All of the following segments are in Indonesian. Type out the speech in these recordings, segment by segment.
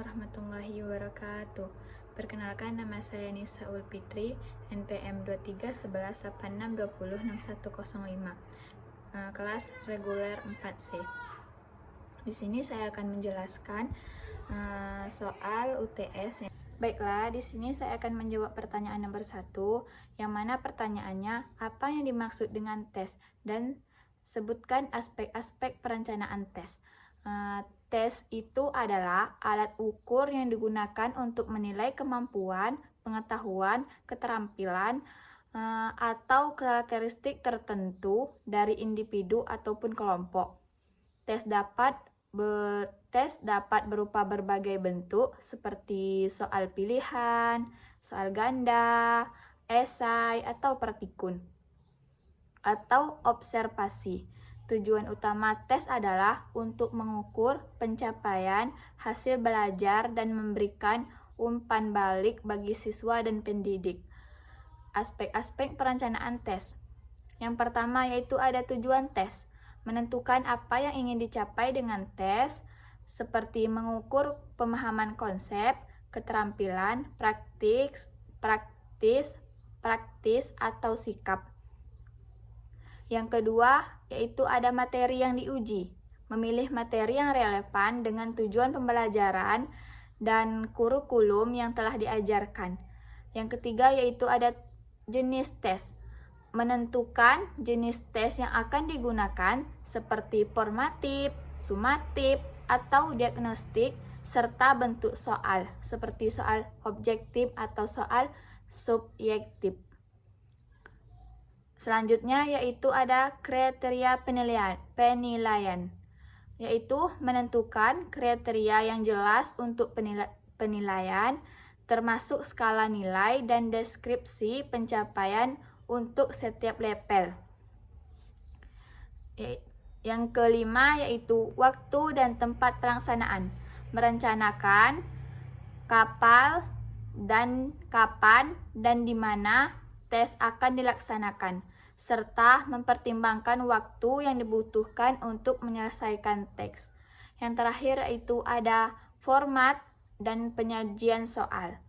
warahmatullahi wabarakatuh. Perkenalkan, nama saya Nisa Ulfitri, NPM 231186206105, kelas reguler 4C. Di sini saya akan menjelaskan soal UTS. Baiklah, di sini saya akan menjawab pertanyaan nomor 1, yang mana pertanyaannya, apa yang dimaksud dengan tes, dan sebutkan aspek-aspek perencanaan tes. Tes itu adalah alat ukur yang digunakan untuk menilai kemampuan, pengetahuan, keterampilan, atau karakteristik tertentu dari individu ataupun kelompok. Tes dapat berupa berbagai bentuk seperti soal pilihan, soal ganda, esai, atau praktikum, atau observasi. Tujuan utama tes adalah untuk mengukur pencapaian hasil belajar dan memberikan umpan balik bagi siswa dan pendidik. Aspek-aspek perencanaan tes. Yang pertama yaitu ada tujuan tes. Menentukan apa yang ingin dicapai dengan tes, seperti mengukur pemahaman konsep, keterampilan, praktis atau sikap. Yang kedua, yaitu ada materi yang diuji. Memilih materi yang relevan dengan tujuan pembelajaran dan kurikulum yang telah diajarkan. Yang ketiga, yaitu ada jenis tes. Menentukan jenis tes yang akan digunakan seperti formatif, sumatif, atau diagnostik, serta bentuk soal, seperti soal objektif atau soal subjektif. Selanjutnya yaitu ada kriteria penilaian, yaitu menentukan kriteria yang jelas untuk penilaian, termasuk skala nilai dan deskripsi pencapaian untuk setiap level. Yang kelima yaitu waktu dan tempat pelaksanaan, merencanakan kapan dan di mana tes akan dilaksanakan, serta mempertimbangkan waktu yang dibutuhkan untuk menyelesaikan teks. Yang terakhir yaitu ada format dan penyajian soal,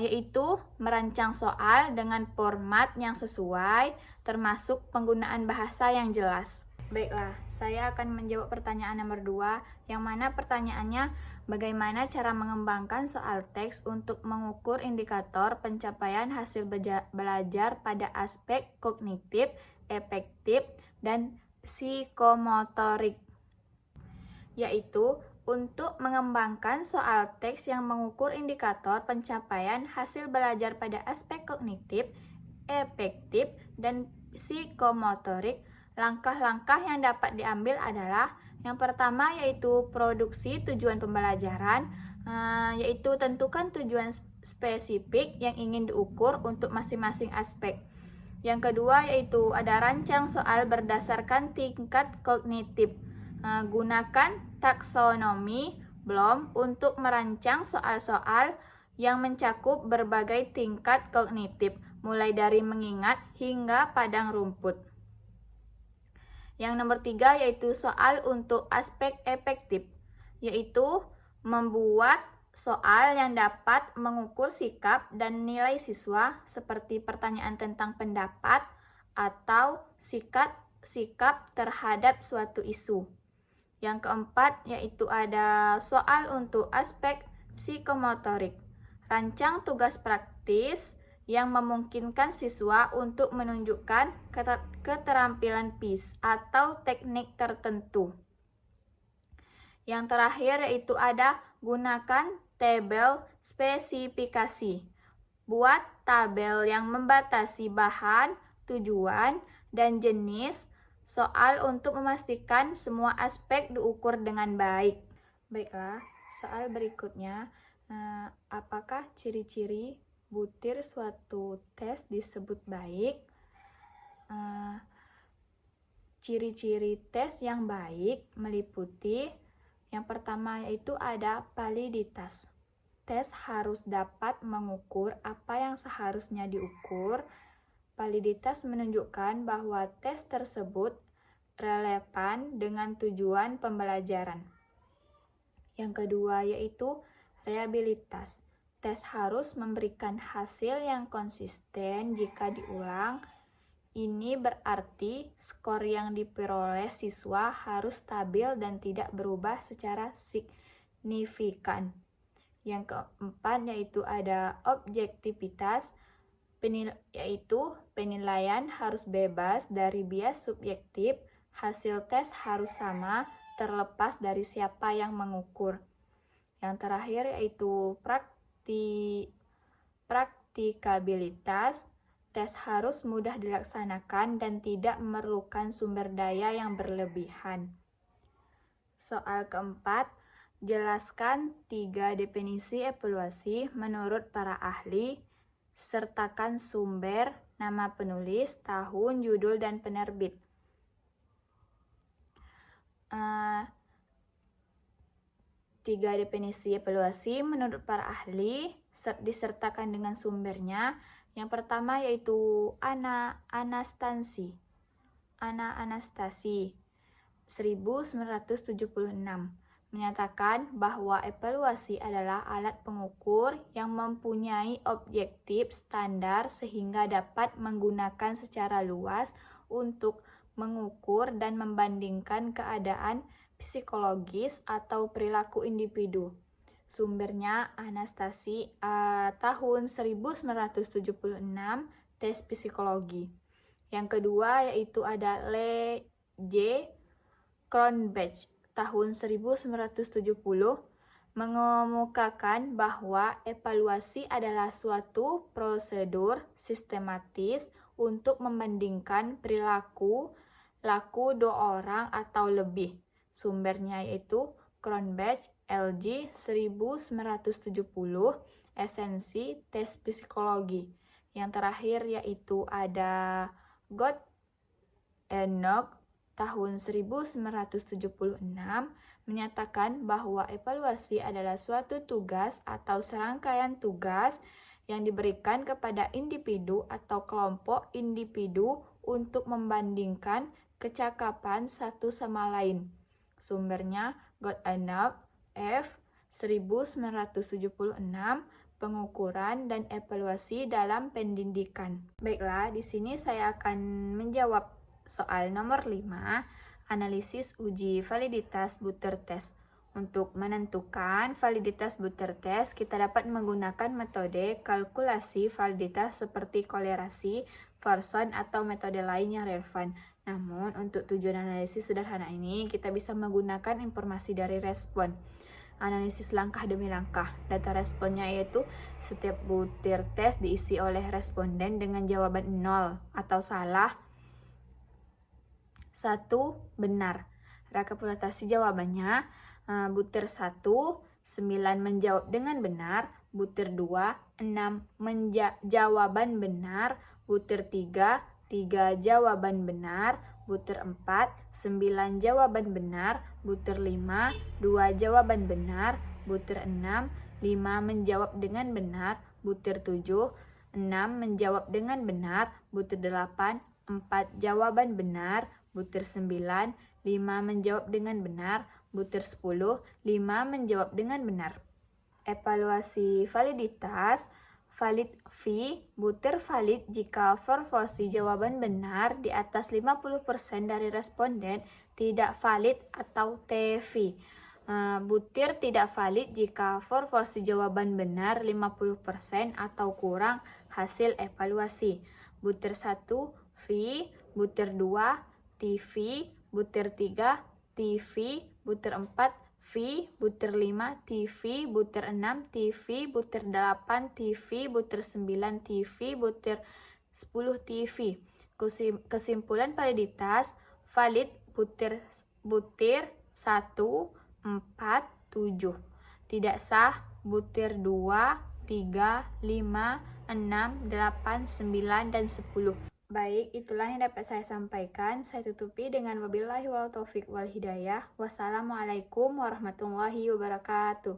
yaitu merancang soal dengan format yang sesuai, termasuk penggunaan bahasa yang jelas. Baiklah, saya akan menjawab pertanyaan nomor 2, yang mana pertanyaannya, bagaimana cara mengembangkan soal teks untuk mengukur indikator pencapaian hasil belajar pada aspek kognitif, efektif, dan psikomotorik. Yaitu untuk mengembangkan soal teks yang mengukur indikator pencapaian hasil belajar pada aspek kognitif, efektif, dan psikomotorik. Langkah-langkah yang dapat diambil adalah yang pertama yaitu produksi tujuan pembelajaran, yaitu tentukan tujuan spesifik yang ingin diukur untuk masing-masing aspek. Yang kedua yaitu ada rancang soal berdasarkan tingkat kognitif. Gunakan taksonomi Bloom untuk merancang soal-soal yang mencakup berbagai tingkat kognitif, mulai dari mengingat hingga padang rumput. Yang nomor 3 yaitu soal untuk aspek efektif, yaitu membuat soal yang dapat mengukur sikap dan nilai siswa seperti pertanyaan tentang pendapat atau sikap terhadap suatu isu. Yang keempat yaitu ada soal untuk aspek psikomotorik. Rancang tugas praktis yang memungkinkan siswa untuk menunjukkan keterampilan PIS atau teknik tertentu. Yang terakhir yaitu ada gunakan tabel spesifikasi. Buat tabel yang membatasi bahan, tujuan, dan jenis soal untuk memastikan semua aspek diukur dengan baik. Baiklah, soal berikutnya, apakah ciri-ciri butir suatu tes disebut baik? Ciri-ciri tes yang baik meliputi yang pertama yaitu ada validitas. Tes harus dapat mengukur apa yang seharusnya diukur. Validitas menunjukkan bahwa tes tersebut relevan dengan tujuan pembelajaran. Yang kedua yaitu reliabilitas. Tes harus memberikan hasil yang konsisten jika diulang. Ini berarti skor yang diperoleh siswa harus stabil dan tidak berubah secara signifikan. Yang keempat yaitu ada objektivitas, yaitu penilaian harus bebas dari bias subjektif, hasil tes harus sama terlepas dari siapa yang mengukur. Yang terakhir yaitu praktikabilitas, tes harus mudah dilaksanakan dan tidak memerlukan sumber daya yang berlebihan. Soal keempat, jelaskan 3 definisi evaluasi menurut para ahli, sertakan sumber, nama penulis, tahun, judul, dan penerbit. 3 definisi evaluasi menurut para ahli disertakan dengan sumbernya. Yang pertama yaitu Ana Anastasi 1976 menyatakan bahwa evaluasi adalah alat pengukur yang mempunyai objektif standar sehingga dapat menggunakan secara luas untuk mengukur dan membandingkan keadaan psikologis atau perilaku individu. Sumbernya Anastasi tahun 1976, tes psikologi. Yang kedua yaitu ada Le J. Cronbach tahun 1970 mengemukakan bahwa evaluasi adalah suatu prosedur sistematis untuk membandingkan perilaku laku 2 orang atau lebih. Sumbernya yaitu Cronbach LG 1970, esensi tes psikologi. Yang terakhir yaitu ada Gottenow tahun 1976 menyatakan bahwa evaluasi adalah suatu tugas atau serangkaian tugas yang diberikan kepada individu atau kelompok individu untuk membandingkan kecakapan satu sama lain. Sumbernya Gottenow F. 1976, pengukuran dan evaluasi dalam pendidikan. Baiklah, di sini saya akan menjawab soal nomor 5, analisis uji validitas Butter Test. Untuk menentukan validitas Butter Test, kita dapat menggunakan metode kalkulasi validitas seperti kolerasi, Pearson, atau metode lain yang relevan. Namun, untuk tujuan analisis sederhana ini, kita bisa menggunakan informasi dari respon. Analisis langkah demi langkah. Data responnya yaitu setiap butir tes diisi oleh responden dengan jawaban 0 atau salah, 1 benar. Rekapitulasi jawabannya, butir 1, 9 menjawab dengan benar, butir 2, 6 jawaban benar, butir 3, 3 jawaban benar, butir 4, 9 jawaban benar, butir 5, 2 jawaban benar, butir 6, 5 menjawab dengan benar, butir 7, 6 menjawab dengan benar, butir 8, 4 jawaban benar, butir 9, 5 menjawab dengan benar, butir 10, 5 menjawab dengan benar. Evaluasi validitas. Valid V, butir valid jika proporsi jawaban benar di atas 50% dari responden, tidak valid atau TV. Butir tidak valid jika proporsi jawaban benar 50% atau kurang hasil evaluasi. Butir 1 V, butir 2 TV, butir 3 TV, butir 4 V, butir 5 TV, butir 6 TV, butir 8 TV, butir 9 TV, butir 10 TV. Kesimpulan validitas, valid butir 1, 4, 7. Tidak sah butir 2, 3, 5, 6, 8, 9, dan 10. Baik, itulah yang dapat saya sampaikan. Saya tutupi dengan wabillahi wal taufiq wal hidayah. Wassalamualaikum warahmatullahi wabarakatuh.